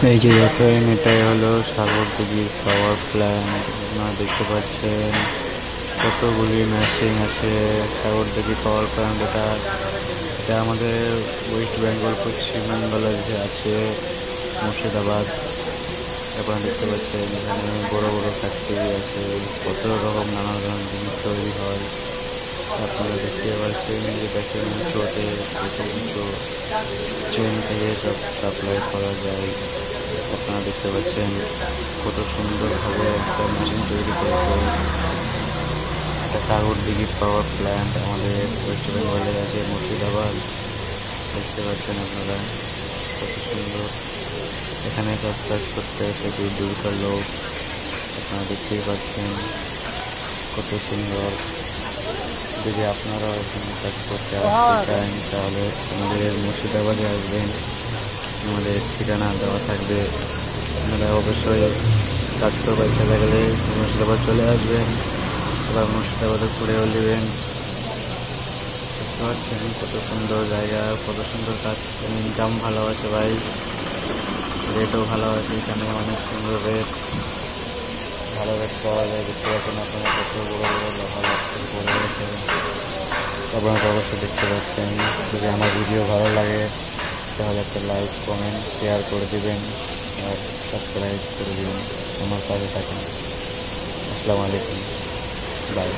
এই যে দেখেন, এটাই হলো সাগরদিঘির পাওয়ার প্ল্যান্ট। আপনারা দেখতে পাচ্ছেন কতগুলি মেশিন আছে। সাগরদিঘি পাওয়ার প্ল্যান্ট এটা এটা আমাদের ওয়েস্ট বেঙ্গল, পশ্চিমবাংলার যে আছে মুর্শিদাবাদ। আপনারা দেখতে পাচ্ছেন এখানে বড় বড় ফ্যাক্টরি আছে, কত রকম নানা ধরনের জিনিস তৈরি হয়। আপনারা দেখতে পাচ্ছেন যে দেখেন উঁচুতে উঁচু উঁচু ট্রেন থেকে সব সাপ্লাই করা যায়। আপনারা দেখতে পাচ্ছেন কত সুন্দরভাবে একটা মেশিন তৈরি করেছে। এটা সাগরদিঘি পাওয়ার প্ল্যান্ট আমাদের ওয়েস্ট বেঙ্গলে আছে মুর্শিদাবাদ। দেখতে পাচ্ছেন আপনারা কত সুন্দর। এখানে সব কাজ করতে আসে দূর দূরকার লোক। আপনারা দেখতেই পাচ্ছেন কত সুন্দর। যদি আপনারাও এখানে কাজ করতে আসতে চান তাহলে আমাদের মুর্শিদাবাদে আসবেন। আমাদের ঠিকানা দেওয়া থাকবে। আপনারা অবশ্যই কাজ করবার ইচ্ছা থাকলে মুর্শিদাবাদ চলে আসবেন, এবার মুর্শিদাবাদে ঘুরেও নেবেন। দেখতে পাচ্ছেন কত সুন্দর জায়গা, কত সুন্দর কাজ। ইনকাম ভালো আছে ভাই, রেটও ভালো আছে। এখানে অনেক সুন্দর রেট, ভালো রেট পাওয়া যায়। দেখতে পাচ্ছেন আপনারা কত বড় বড় লোহা লাট্টু পড়ে রয়েছে। আপনারা অবশ্যই দেখতে পাচ্ছেন। যদি আমার ভিডিও ভালো লাগে তাহলে একটা লাইক কমেন্ট শেয়ার করে দিবেন আর সাবস্ক্রাইব করে দিবেন। আমার পাশে থাকেন। আসসালামু আলাইকুম, বাই।